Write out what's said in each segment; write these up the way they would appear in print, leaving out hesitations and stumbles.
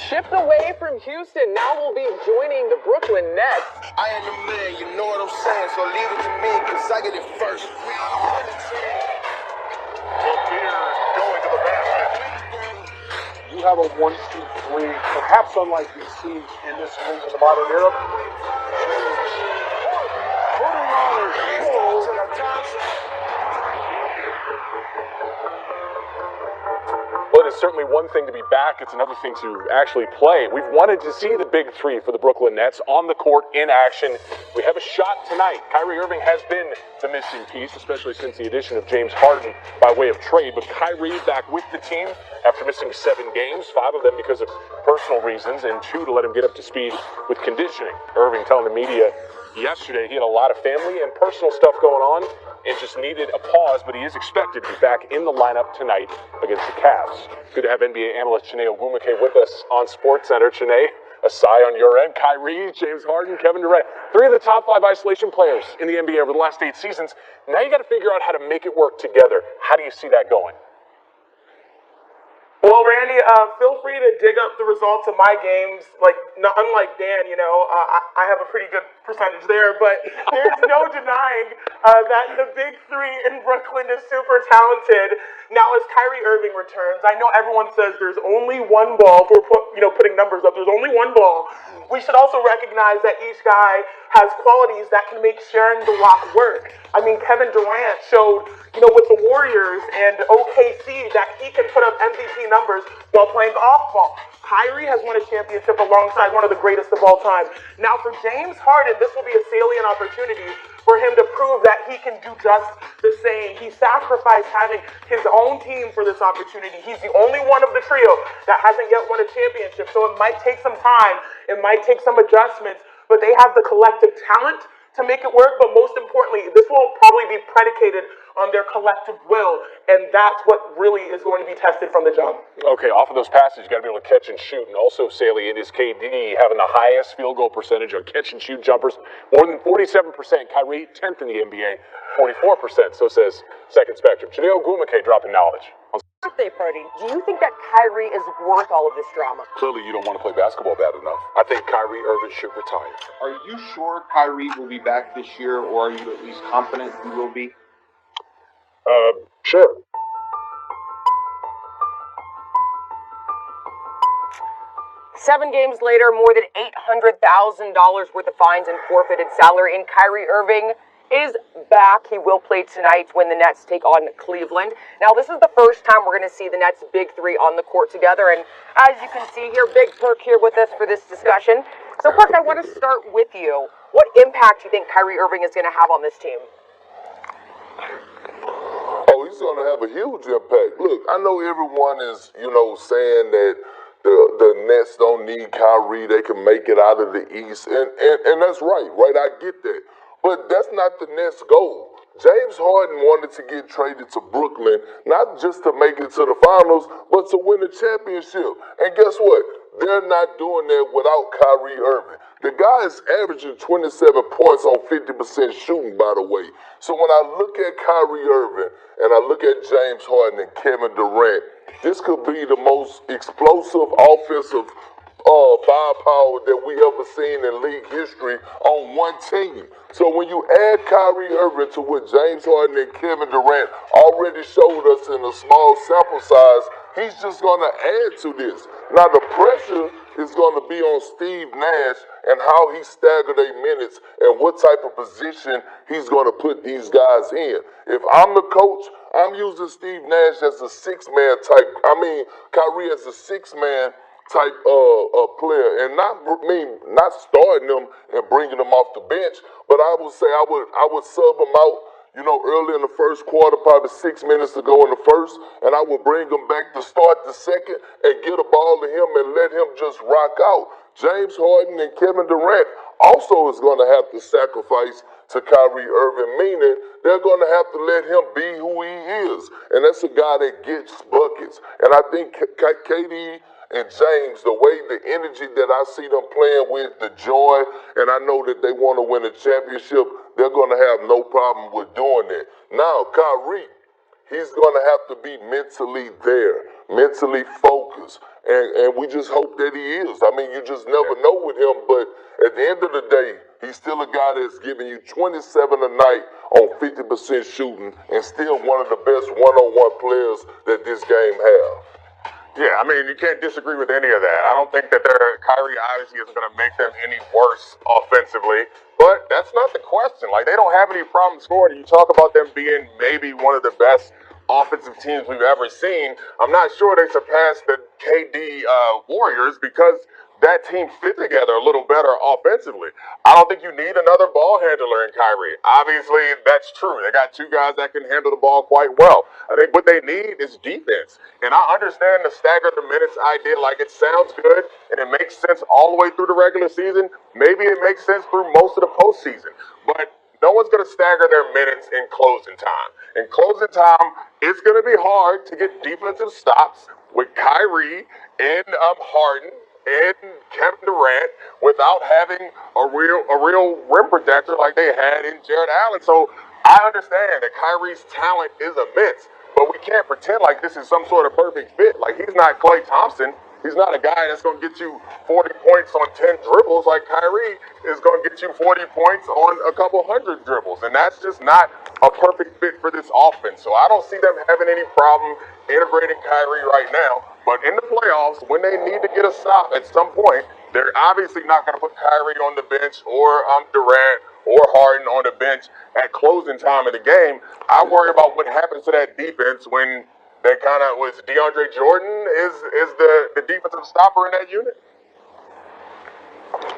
shift away from Houston. Now we'll be joining the Brooklyn Nets. I am the man, you know what I'm saying, so leave it to me, because I get it first. Beer going to the basket. You have a 1-2-3, perhaps unlike we've seen in this league in the modern era. Putting on a show. Well, it is certainly one thing to be back. It's another thing to actually play. We've wanted to see the big three for the Brooklyn Nets on the court in action. We have a shot tonight. Kyrie Irving has been the missing piece, especially since the addition of James Harden by way of trade. But Kyrie back with the team after missing 7 games, 5 of them because of personal reasons, and 2 to let him get up to speed with conditioning. Irving telling the media yesterday he had a lot of family and personal stuff going on and just needed a pause, but he is expected to be back in the lineup tonight against the Cavs. Good to have NBA analyst Chiney with us on SportsCenter. Chiney, a sigh on your end. Kyrie, James Harden, Kevin Durant, 3 of the top 5 isolation players in the NBA over the last 8 seasons. Now you got to figure out how to make it work together. How do you see that going? Well, Randy, feel free to dig up the results of my games. Unlike Dan, I have a pretty good percentage there, but there's no denying that the big three in Brooklyn is super talented. Now, as Kyrie Irving returns, I know everyone says there's only one ball. If we're putting numbers up, there's only one ball. We should also recognize that each guy has qualities that can make sharing the rock work. I mean, Kevin Durant showed, with the Warriors and OKC that he can put up MVP numbers while playing off-ball. Kyrie has won a championship alongside one of the greatest of all time. Now, for James Harden, this will be a salient opportunity for him to prove that he can do just the same. He sacrificed having his own team for this opportunity. He's the only one of the trio that hasn't yet won a championship, so it might take some time. It might take some adjustments, but they have the collective talent to make it work, but most importantly, this will probably be predicated on their collective will, and that's what really is going to be tested from the jump. Okay, off of those passes, you got to be able to catch and shoot, and also salient is KD having the highest field goal percentage on catch and shoot jumpers, more than 47%. Kyrie, 10th in the NBA, 44%, so says Second Spectrum. Chiney dropping knowledge. Birthday party. Do you think that Kyrie is worth all of this drama? Clearly, you don't want to play basketball bad enough. I think Kyrie Irving should retire. Are you sure Kyrie will be back this year, or are you at least confident he will be? Sure. Seven games later, more than $800,000 worth of fines and forfeited salary, and Kyrie Irving is back. He will play tonight when the Nets take on Cleveland. Now, this is the first time we're going to see the Nets' big three on the court together, and as you can see here, Big Perk here with us for this discussion. So, Perk, I want to start with you. What impact do you think Kyrie Irving is going to have on this team? Oh, he's going to have a huge impact. Look, I know everyone is, saying that the Nets don't need Kyrie. They can make it out of the East, and that's right? I get that. But that's not the Nets' goal. James Harden wanted to get traded to Brooklyn, not just to make it to the finals, but to win a championship. And guess what? They're not doing that without Kyrie Irving. The guy is averaging 27 points on 50% shooting, by the way. So when I look at Kyrie Irving and I look at James Harden and Kevin Durant, this could be the most explosive offensive firepower that we ever seen in league history on one team. So when you add Kyrie Irving to what James Harden and Kevin Durant already showed us in a small sample size, he's just going to add to this. Now the pressure is going to be on Steve Nash and how he staggered their minutes and what type of position he's going to put these guys in. If I'm the coach, I'm using Steve Nash as a six-man type. Kyrie as a six-man type player, and not starting them and bringing them off the bench, but I would say I would sub them out, early in the first quarter, probably 6 minutes to go in the first, and I would bring him back to start the second and get a ball to him and let him just rock out. James Harden and Kevin Durant also is going to have to sacrifice to Kyrie Irving, meaning they're going to have to let him be who he is, and that's a guy that gets buckets. And I think KD and James, the way, the energy that I see them playing with, the joy, and I know that they want to win a championship, they're going to have no problem with doing that. Now, Kyrie, he's going to have to be mentally there mentally focused. And we just hope that he is. I mean, you just never know with him, but at the end of the day, he's still a guy that's giving you 27 a night on 50% shooting and still one of the best one-on-one players that this game has. Yeah, I mean, you can't disagree with any of that. I don't think that Kyrie obviously isn't going to make them any worse offensively, but that's not the question. Like, they don't have any problem scoring. You talk about them being maybe one of the best offensive teams we've ever seen. I'm not sure they surpassed the KD Warriors because that team fit together a little better offensively. I don't think you need another ball handler in Kyrie. Obviously, that's true. They got two guys that can handle the ball quite well. I think what they need is defense. And I understand the stagger the minutes idea. Like, it sounds good, and it makes sense all the way through the regular season. Maybe it makes sense through most of the postseason. But no one's going to stagger their minutes in closing time. In closing time, it's going to be hard to get defensive stops with Kyrie and Harden and Kevin Durant without having a real rim protector like they had in Jared Allen. So I understand that Kyrie's talent is immense, but we can't pretend like this is some sort of perfect fit. Like, he's not Klay Thompson. He's not a guy that's going to get you 40 points on 10 dribbles. Like, Kyrie is going to get you 40 points on a couple hundred dribbles. And that's just not a perfect fit for this offense. So I don't see them having any problem integrating Kyrie right now. But in the playoffs, when they need to get a stop at some point, they're obviously not going to put Kyrie on the bench or Durant or Harden on the bench at closing time of the game. I worry about what happens to that defense when they kind of was DeAndre Jordan is the defensive stopper in that unit.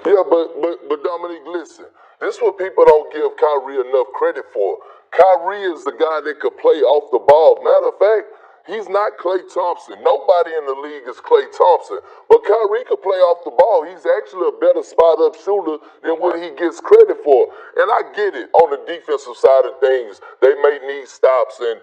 Yeah, but Dominique, listen, this is what people don't give Kyrie enough credit for. Kyrie is the guy that could play off the ball. Matter of fact, he's not Klay Thompson. Nobody in the league is Klay Thompson. But Kyrie could play off the ball. He's actually a better spot-up shooter than what he gets credit for. And I get it. On the defensive side of things, they may need stops and,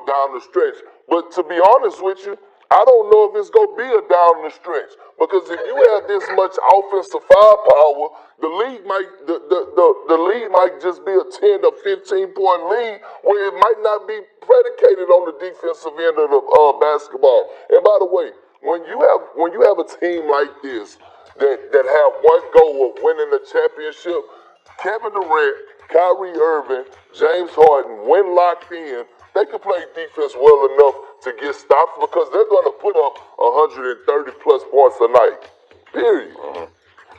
down the stretch. But to be honest with you, I don't know if it's going to be a down the stretch. Because if you have this much offensive firepower, the league might just be a 10 or 15-point lead where it might not be predicated on the defensive end of the basketball. And by the way, when you have a team like this that have one goal of winning the championship, Kevin Durant, Kyrie Irving, James Harden, when locked in, they can play defense well enough to get stops because they're going to put up 130-plus points a night. Period.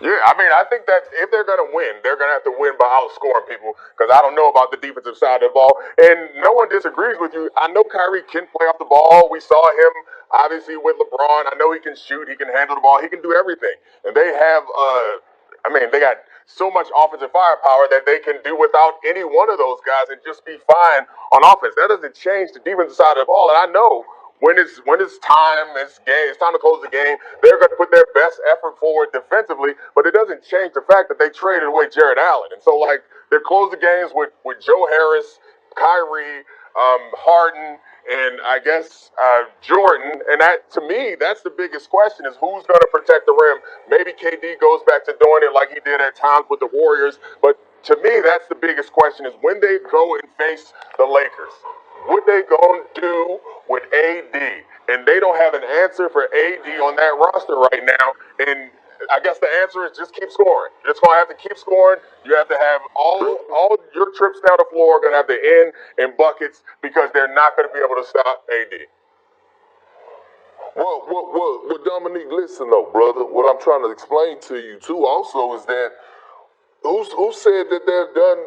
Yeah, I mean, I think that if they're going to win, they're going to have to win by outscoring people because I don't know about the defensive side of the ball. And no one disagrees with you. I know Kyrie can play off the ball. We saw him, obviously, with LeBron. I know he can shoot. He can handle the ball. He can do everything. And they have, they got so much offensive firepower that they can do without any one of those guys and just be fine on offense. That doesn't change the defensive side of the ball. And I know when it's time to close the game, they're going to put their best effort forward defensively, but it doesn't change the fact that they traded away Jared Allen. And so, like, they're closing games with Joe Harris, Kyrie, Harden, and I guess Jordan. And that, to me, that's the biggest question is who's going to protect the rim. Maybe KD goes back to doing it like he did at times with the Warriors. But to me, that's the biggest question is when they go and face the Lakers, what they going to do with AD? And they don't have an answer for AD on that roster right now. And I guess the answer is just keep scoring. You're just going to have to keep scoring. You have to have all your trips down the floor are going to have to end in buckets because they're not going to be able to stop AD. Well, Dominique, listen though, brother. What I'm trying to explain to you too also is that who said that they're done,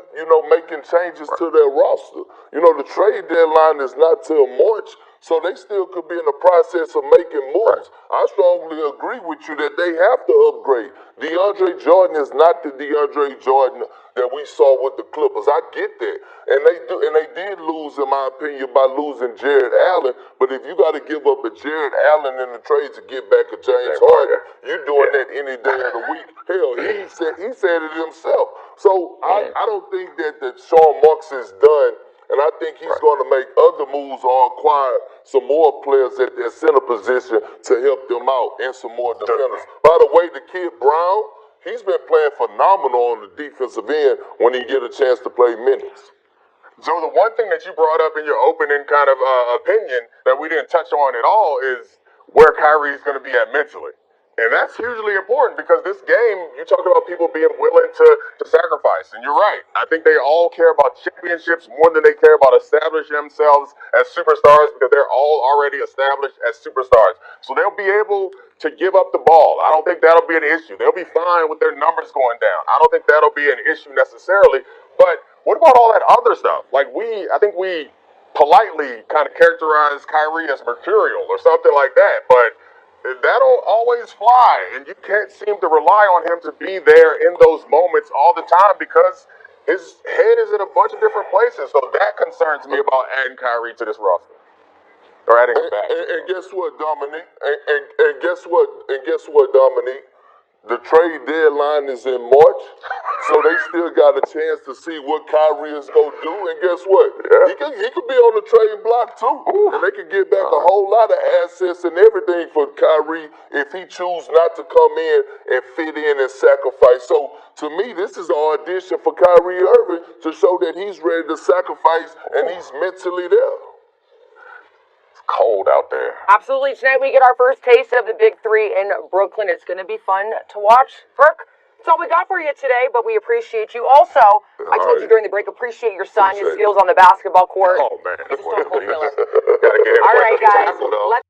making changes to their roster? The trade deadline is not till March, so they still could be in the process of making moves. I strongly agree with you that they have to upgrade. DeAndre Jordan is not the DeAndre Jordan that we saw with the Clippers. I get that. And they did lose, in my opinion, by losing Jared Allen. But if you got to give up a Jared Allen in the trade to get back a James Harden, you're doing that any day of the week. Hell, he said it himself. So I don't think that Sean Marks is done. And I think he's going to make other moves or acquire some more players at their center position to help them out and some more defenders. By the way, the kid Brown, he's been playing phenomenal on the defensive end when he get a chance to play minutes. So the one thing that you brought up in your opening kind of opinion that we didn't touch on at all is where Kyrie's going to be at mentally. And that's hugely important because this game, you talk about people being willing to sacrifice. And you're right. I think they all care about championships more than they care about establishing themselves as superstars because they're all already established as superstars. So they'll be able to give up the ball. I don't think that'll be an issue. They'll be fine with their numbers going down. I don't think that'll be an issue necessarily. But what about all that other stuff? Like I think we politely kind of characterize Kyrie as mercurial or something like that. But that don't always fly, and you can't seem to rely on him to be there in those moments all the time because his head is in a bunch of different places. So that concerns me about adding Kyrie to this roster. Or adding him back. And guess what, Dominique? And guess what, Dominique? The trade deadline is in March, so they still got a chance to see what Kyrie is going to do. And guess what? Yeah. He could be on the trading block too. Ooh. And they could get back a whole lot of assets and everything for Kyrie if he chooses not to come in and fit in and sacrifice. So to me, this is an audition for Kyrie Irving to show that he's ready to sacrifice and he's mentally there. Cold out there. Absolutely. Tonight we get our first taste of the Big Three in Brooklyn. It's going to be fun to watch. Brooke, that's all we got for you today, but we appreciate you. Also, I told you during the break, appreciate your son, his skills on the basketball court. Oh, man. He's a stone cold killer. Gotta get him. All right, guys.